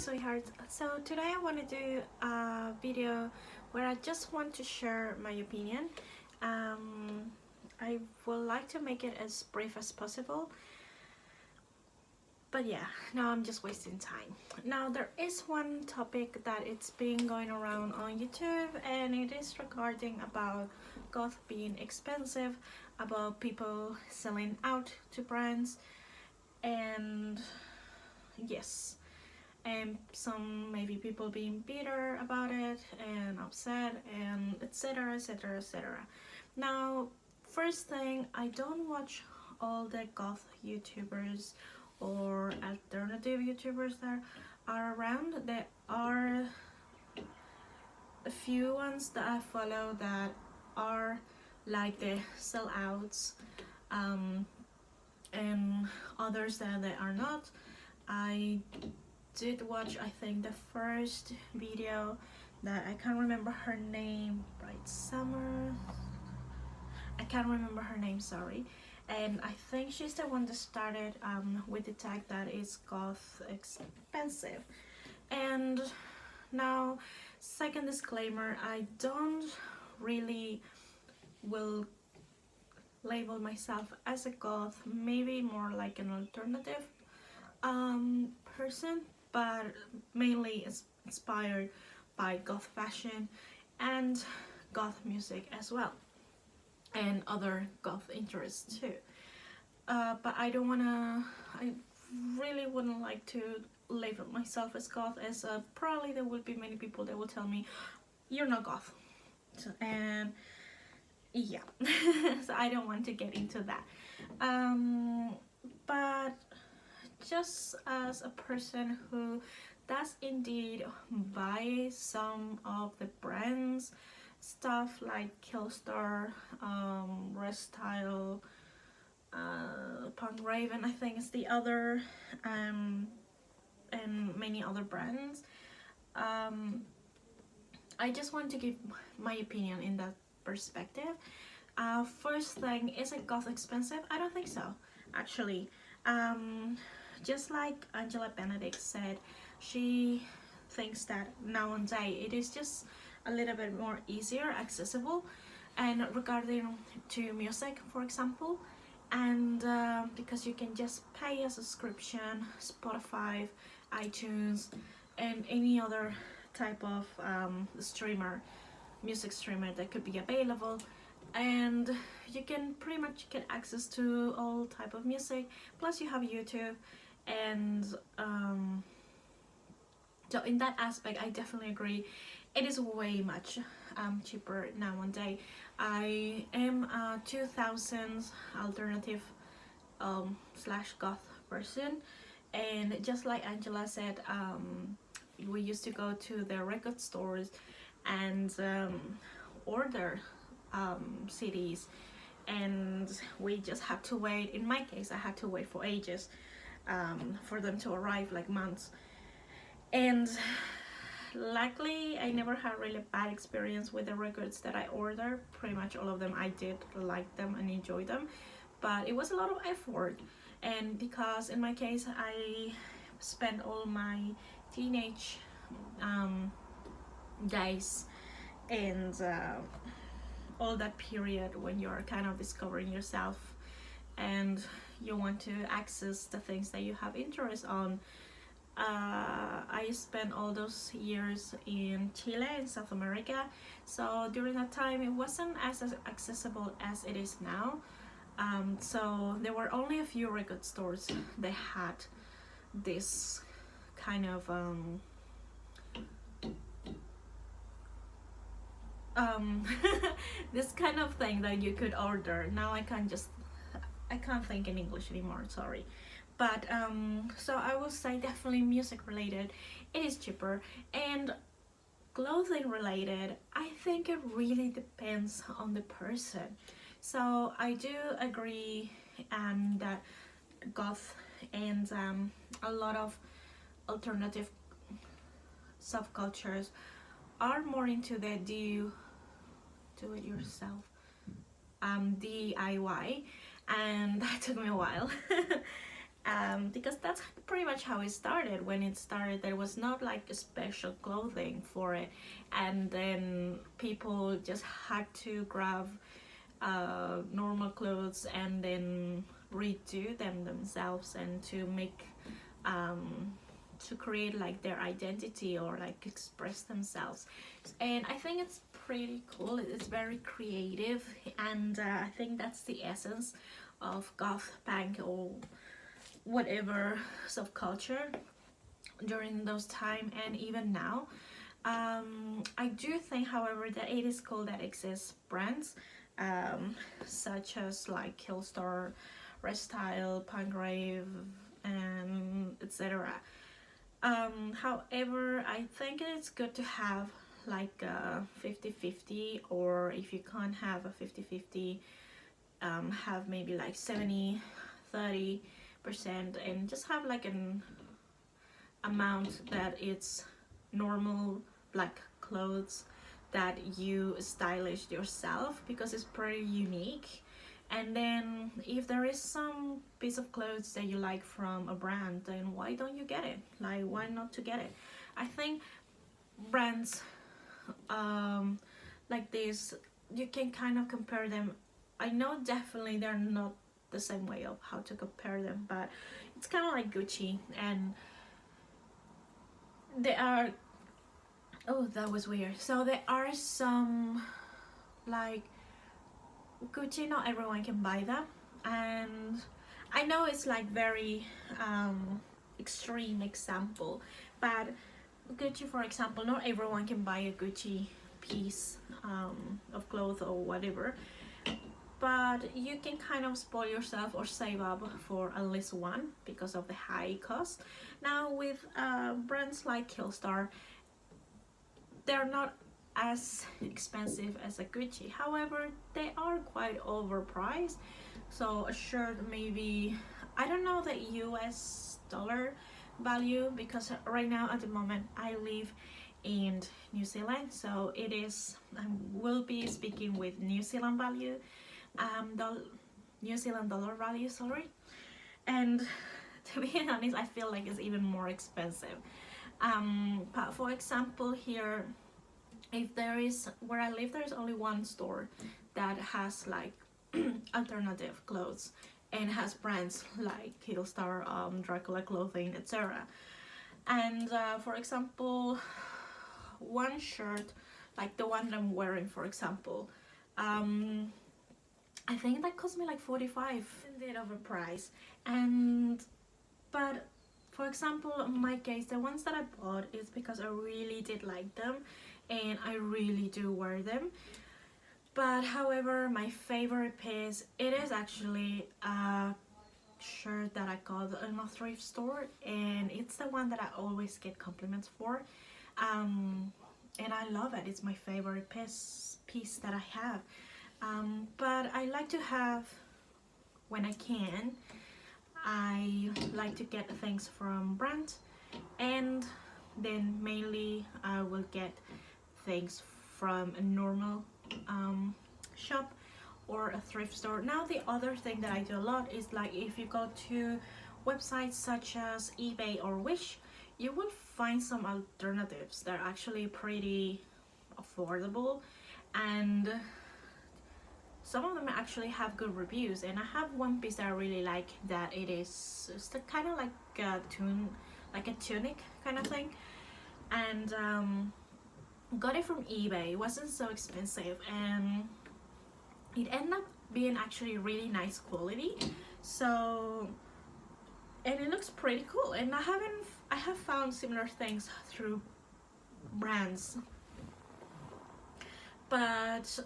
sweethearts. So today I want to do a video where I just want to share my opinion. I would like to make it as brief as possible, but yeah, now I'm just wasting time. Now there is one topic that it's been going around on YouTube, and it is regarding about goth being expensive, about people selling out to brands, and yes, and some maybe people being bitter about it and upset and etc, etc, etc. Now, first thing, I don't watch all the goth YouTubers or alternative YouTubers that are around. There are a few ones that I follow that are like the sellouts, and others that they are not. I did watch, I think, the first video that I can't remember her name, Bright Summer. I can't remember her name, sorry. And I think she's the one that started with the tag that is Goth Expensive. And now, second disclaimer, I don't really will label myself as a goth, maybe more like an alternative person, but mainly is inspired by goth fashion and goth music as well, and other goth interests too. But I don't wanna, I really wouldn't like to label myself as goth, as probably there will be many people that will tell me you're not goth, and yeah. So I don't want to get into that, but just as a person who does indeed buy some of the brands stuff like Killstar, Restyle, Punk Raven, I think is the other, and many other brands, I just want to give my opinion in that perspective. First thing, is it goth expensive? I don't think so, actually. Just like Angela Benedict said, she thinks that nowadays it is just a little bit more easier, accessible, and regarding to music, for example, and because you can just pay a subscription, Spotify, iTunes, and any other type of music streamer that could be available, and you can pretty much get access to all type of music. Plus you have YouTube, and so in that aspect I definitely agree, it is way much cheaper nowadays. I am a 2000s alternative slash goth person, and just like Angela said, we used to go to the record stores and order CDs, and we just had to wait. In my case, I had to wait for ages for them to arrive, like months. And luckily I never had really bad experience with the records that I ordered. Pretty much all of them I did like them and enjoy them, but it was a lot of effort. And because in my case I spent all my teenage days and all that period when you're kind of discovering yourself and you want to access the things that you have interest on. I spent all those years in Chile, in South America, so during that time it wasn't as accessible as it is now. So there were only a few record stores that had this kind of this kind of thing that you could order. Now I can't think in English anymore, sorry. But so I would say definitely music related, it is cheaper. And clothing related, I think it really depends on the person. So I do agree that goth and a lot of alternative subcultures are more into the do it yourself, DIY, and that took me a while. Because that's pretty much how it started. When it started, there was not like a special clothing for it, and then people just had to grab normal clothes and then redo them themselves, and to make to create like their identity or like express themselves. And I think it's pretty cool. It's very creative, and I think that's the essence of goth punk or whatever subculture during those time and even now. I do think, however, that it is cool that exists brands such as like Killstar, Restyle, Punk Rave, and etc. However, I think it's good to have like a 50-50, or if you can't have a 50-50, have maybe like 70-30%, and just have like an amount that it's normal black clothes that you stylish yourself, because it's pretty unique. And then if there is some piece of clothes that you like from a brand, then why don't you get it? Like, why not to get it? I think brands like this, you can kind of compare them. I know definitely they're not the same way of how to compare them, but it's kind of like Gucci, and they are, oh, that was weird. So there are some like Gucci, not everyone can buy them, and I know it's like very extreme example, but Gucci, for example, not everyone can buy a Gucci piece of clothes or whatever, but you can kind of spoil yourself or save up for at least one because of the high cost. Now with brands like Killstar, they're not as expensive as a Gucci, however they are quite overpriced. So a shirt, maybe, I don't know the US dollar value, because right now at the moment I live in New Zealand, so it is, I will be speaking with New Zealand value, the New Zealand dollar value, sorry. And to be honest, I feel like it's even more expensive. But for example, here, if there is, where I live, there's only one store that has like alternative clothes and has brands like Killstar, Dracula clothing, etc. And for example, one shirt, like the one I'm wearing, for example, I think that cost me like 45, indeed overpriced. And but for example, in my case, the ones that I bought is because I really did like them, and I really do wear them. But however, my favorite piece, it is actually a shirt that I got in a thrift store, and it's the one that I always get compliments for. And I love it. It's my favorite piece that I have. But I like to have, when I can, I like to get things from brand, and then mainly I will get things from a normal shop or a thrift store. Now the other thing that I do a lot is, like, if you go to websites such as eBay or Wish, you will find some alternatives that are actually pretty affordable, and some of them actually have good reviews. And I have one piece that I really like, that it is just kind of like a tunic kind of thing, and got it from eBay. It wasn't so expensive, and it ended up being actually really nice quality. So, and it looks pretty cool. And I have found similar things through brands, but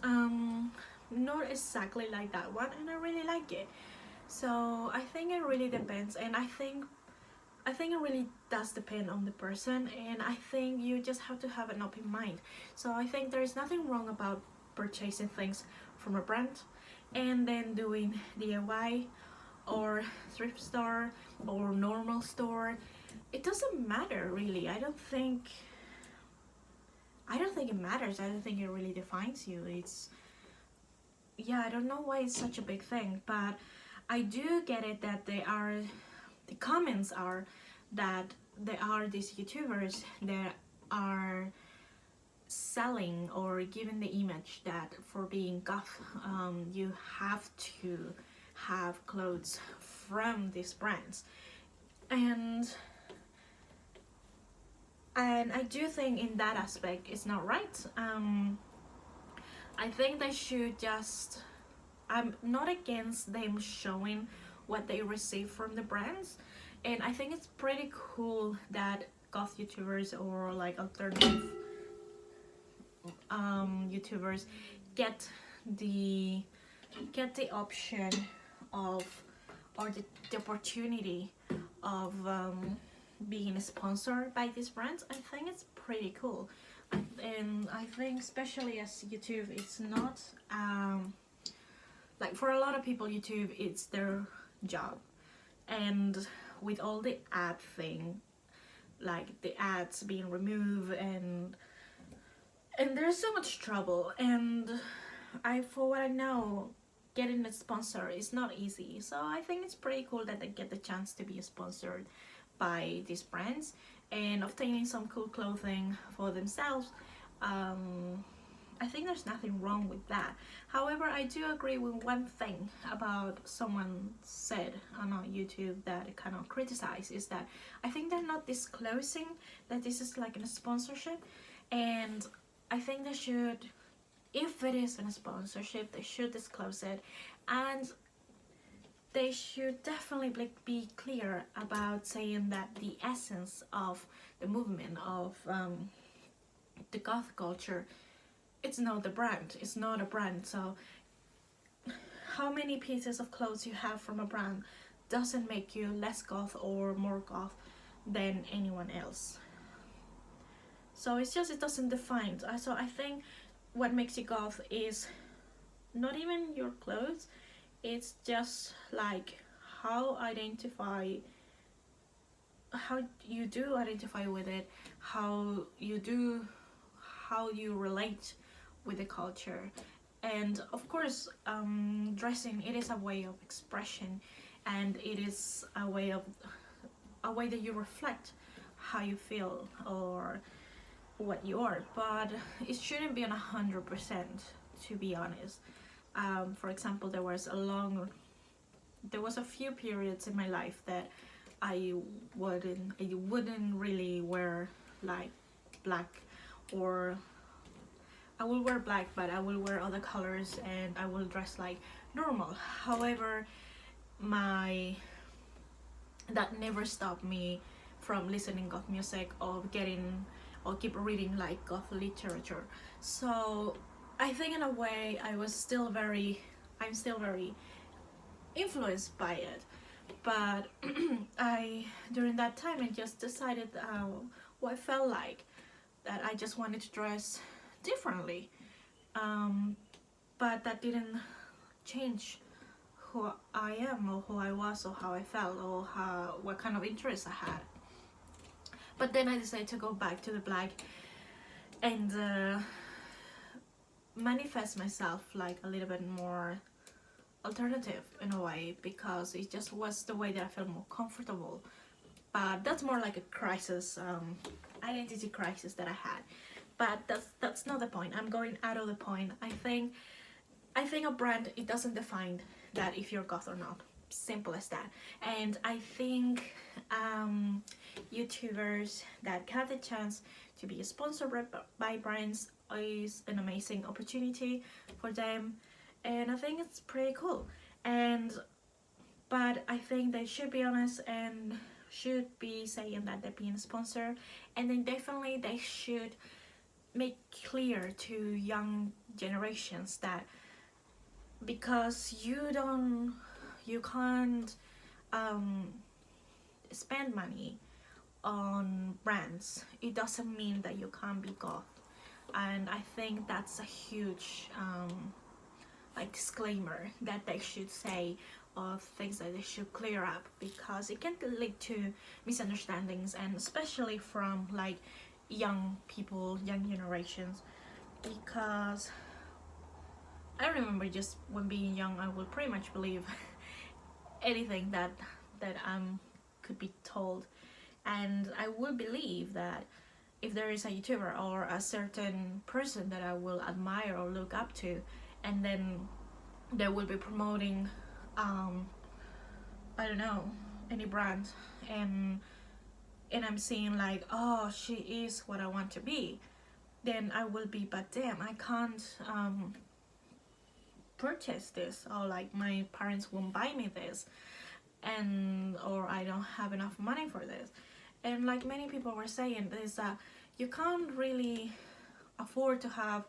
not exactly like that one, and I really like it. So I think it really depends, and I think it really does depend on the person, and I think you just have to have an open mind. So I think there is nothing wrong about purchasing things from a brand and then doing DIY or thrift store or normal store. It doesn't matter really. I don't think it matters. I don't think it really defines you. It's, yeah, I don't know why it's such a big thing, but I do get it that they are the comments are that there are these YouTubers that are selling or giving the image that for being goth, you have to have clothes from these brands, and I do think in that aspect it's not right. I think they should just, I'm not against them showing what they receive from the brands, and I think it's pretty cool that goth YouTubers or like alternative YouTubers get the option of, or the opportunity of being sponsored by these brands. I think it's pretty cool, and I think especially as YouTube, it's not like for a lot of people YouTube it's their job, and with all the ad thing, like the ads being removed, and there's so much trouble, and for what I know, getting a sponsor is not easy. So I think it's pretty cool that they get the chance to be sponsored by these brands and obtaining some cool clothing for themselves. I think there's nothing wrong with that. However, I do agree with one thing about someone said on YouTube that it kind of criticized, is that I think they're not disclosing that this is like a sponsorship, and I think they should, if it is a sponsorship, they should disclose it, and they should definitely be clear about saying that the essence of the movement of the goth culture, it's not the brand, it's not a brand. So how many pieces of clothes you have from a brand doesn't make you less goth or more goth than anyone else. So it's just, it doesn't define. So I think what makes you goth is not even your clothes, it's just like how you do identify with it, how you relate with the culture. And of course, dressing, it is a way of expression, and it is a way that you reflect how you feel or what you are, but it shouldn't be on 100%, to be honest. For example, there was a few periods in my life that I wouldn't really wear like black, or I will wear black, but I will wear other colors and I will dress like normal. However, that never stopped me from listening goth music or keep reading like goth literature. So I think in a way I'm still very influenced by it, but during that time I just decided what I felt like, that I just wanted to dress differently, but that didn't change who I am or who I was or how I felt or what kind of interests I had. But then I decided to go back to the black and manifest myself like a little bit more alternative in a way, because it just was the way that I felt more comfortable. But that's more like a crisis, identity crisis that I had. But that's not the point. I'm going out of the point. I think a brand, it doesn't define that if you're goth or not. Simple as that. And I think YouTubers that have the chance to be sponsored by brands is an amazing opportunity for them, and I think it's pretty cool. But I think they should be honest and should be saying that they're being sponsored, and then definitely they should make clear to young generations that because you can't spend money on brands, it doesn't mean that you can't be goth. And I think that's a huge like disclaimer that they should say, of things that they should clear up, because it can lead to misunderstandings, and especially from like young people, young generations. Because I remember just when being young, I would pretty much believe anything that could be told. And I would believe that if there is a YouTuber or a certain person that I will admire or look up to, and then they will be promoting, I don't know, any brand, and I'm seeing like, oh, she is what I want to be, then I will be, but damn, I can't purchase this, or like my parents won't buy me this, and or I don't have enough money for this. And like many people were saying, is that you can't really afford to have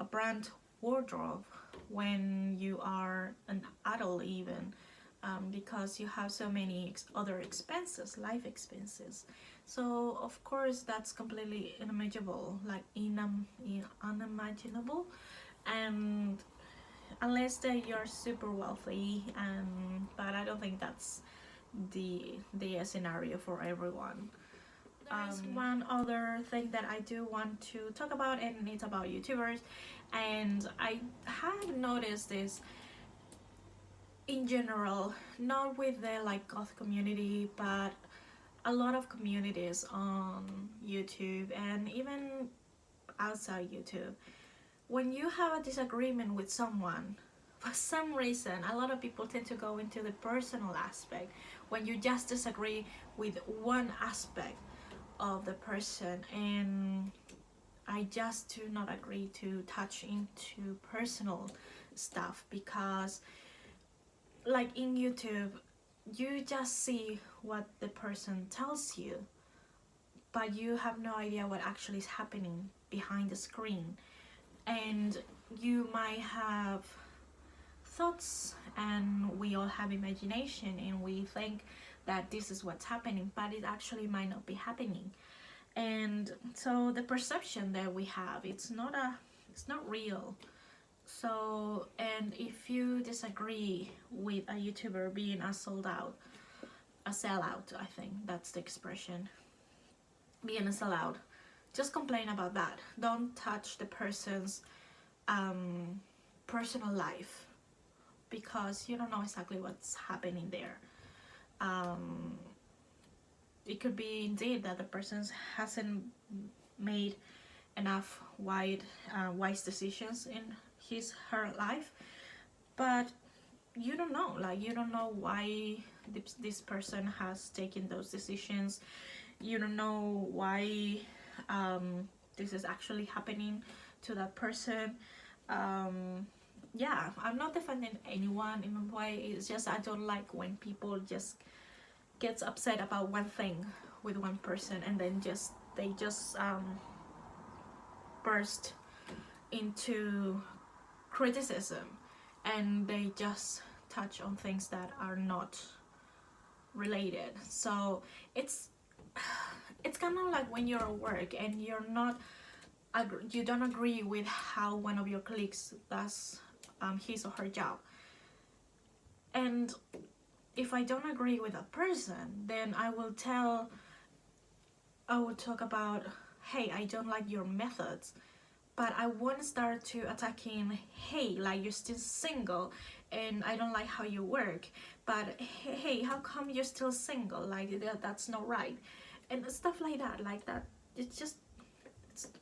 a brand wardrobe when you are an adult, even because you have so many other expenses, life expenses. So of course that's completely unimaginable, like unimaginable. And unless that you're super wealthy, but I don't think that's the scenario for everyone. There's one other thing that I do want to talk about, and it's about YouTubers. And I have noticed this in general, not with the like goth community, but a lot of communities on YouTube and even outside YouTube. When you have a disagreement with someone, for some reason, a lot of people tend to go into the personal aspect when you just disagree with one aspect of the person. And I just do not agree to touch into personal stuff, because like in YouTube, you just see what the person tells you, but you have no idea what actually is happening behind the screen. And you might have thoughts, and we all have imagination, and we think that this is what's happening, but it actually might not be happening. And so the perception that we have, it's not real. So, and if you disagree with a YouTuber being a sellout, I think that's the expression, being a sellout, just complain about that. Don't touch the person's personal life, because you don't know exactly what's happening there. It could be indeed that the person hasn't made enough wise decisions in her life, but you don't know, like you don't know why this person has taken those decisions. You don't know why this is actually happening to that person. Yeah, I'm not defending anyone in a way. It's just I don't like when people just gets upset about one thing with one person, and then they just burst into criticism, and they just touch on things that are not related. So it's kind of like when you're at work and you don't agree with how one of your colleagues does his or her job. And if I don't agree with a person, then I will talk about, hey, I don't like your methods. But I won't start to attacking, hey, like you're still single and I don't like how you work, but hey, how come you're still single? Like that's not right. And stuff like that. It's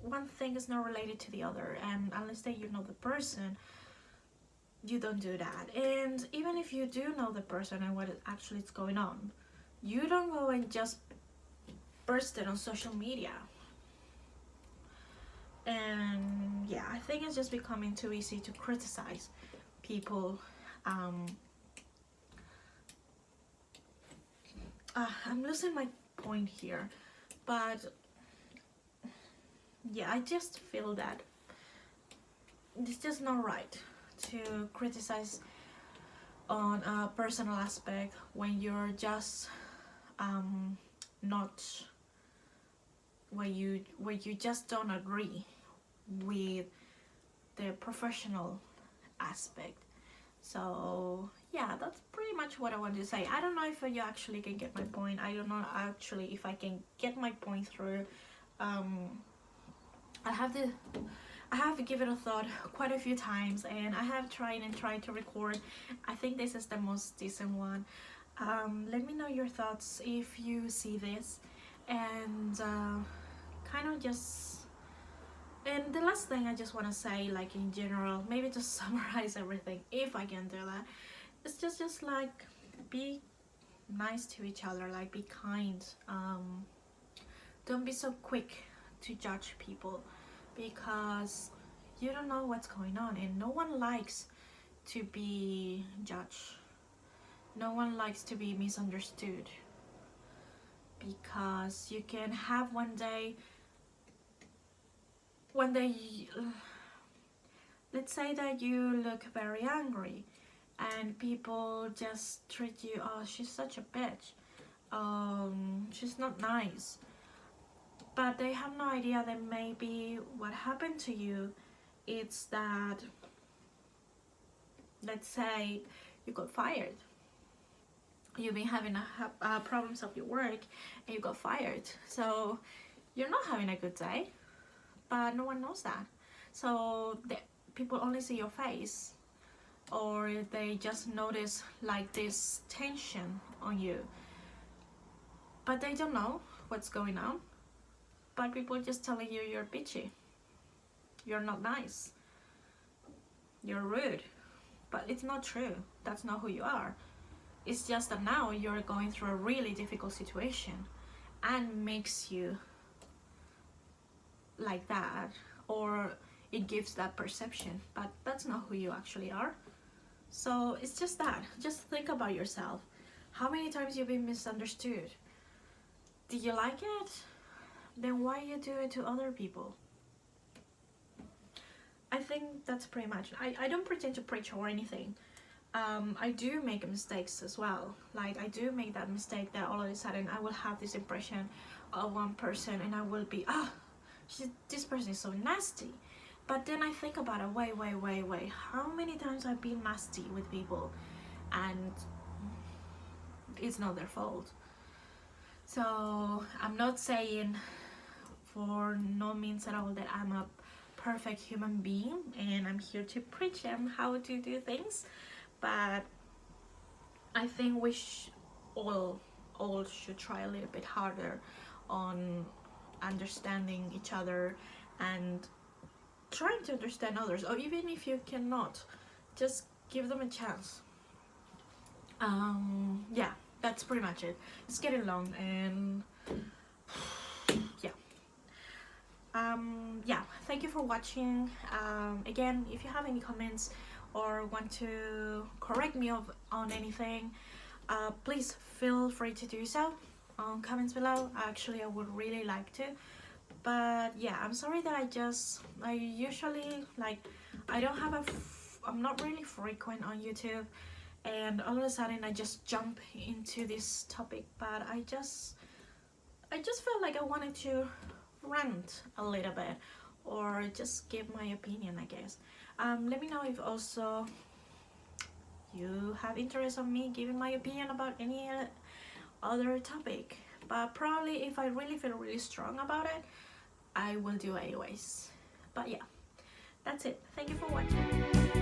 one thing is not related to the other, and unless that you know the person, you don't do that. And even if you do know the person and what actually is going on, you don't go and just burst it on social media. And yeah, I think it's just becoming too easy to criticize people. I'm losing my point here, but yeah, I just feel that it's just not right to criticize on a personal aspect when you're just not where you just don't agree with the professional aspect. So yeah, that's pretty much what I want to say. I don't know if you actually can get my point. I don't know actually if I can get my point through. I have to give it a thought quite a few times, and I have tried to record. I think this is the most decent one. Let me know your thoughts if you see this, and kind of just. And the last thing I just want to say, like in general, maybe to summarize everything, if I can do that, it's just like be nice to each other, like be kind. Don't be so quick to judge people, because you don't know what's going on, and no one likes to be judged. No one likes to be misunderstood, because you can have one day, let's say that you look very angry and people just treat you, oh, she's such a bitch, she's not nice, but they have no idea that maybe what happened to you, it's that, let's say you got fired, you've been having problems of your work and you got fired, so you're not having a good day, but no one knows that. So people only see your face, or they just notice like this tension on you, but they don't know what's going on. But people are just telling you you're bitchy, you're not nice, you're rude, but it's not true. That's not who you are. It's just that now you're going through a really difficult situation and makes you like that, or it gives that perception, but that's not who you actually are. So it's just that. Just think about yourself. How many times you've been misunderstood? Did you like it? Then why you do it to other people? I think that's pretty much. I don't pretend to preach or anything. I do make mistakes as well. Like I do make that mistake that all of a sudden I will have this impression of one person and I will be, this person is so nasty. But then I think about it, wait, how many times I've been nasty with people and it's not their fault. So I'm not saying for no means at all that I'm a perfect human being and I'm here to preach them how to do things, but I think we all should try a little bit harder on understanding each other and trying to understand others, or even if you cannot, just give them a chance. Yeah, that's pretty much it. It's getting long, and yeah, thank you for watching. Again, if you have any comments or want to correct me on anything, please feel free to do so on comments below. Actually, I would really like to. But yeah, I'm sorry that I usually, like, I don't have I'm not really frequent on YouTube, and all of a sudden I just jump into this topic, but I just felt like I wanted to rant a little bit, or just give my opinion, I guess. Let me know if also you have interest on me giving my opinion about any other topic, but probably if I really feel really strong about it, I will do anyways. But yeah, that's it. Thank you for watching.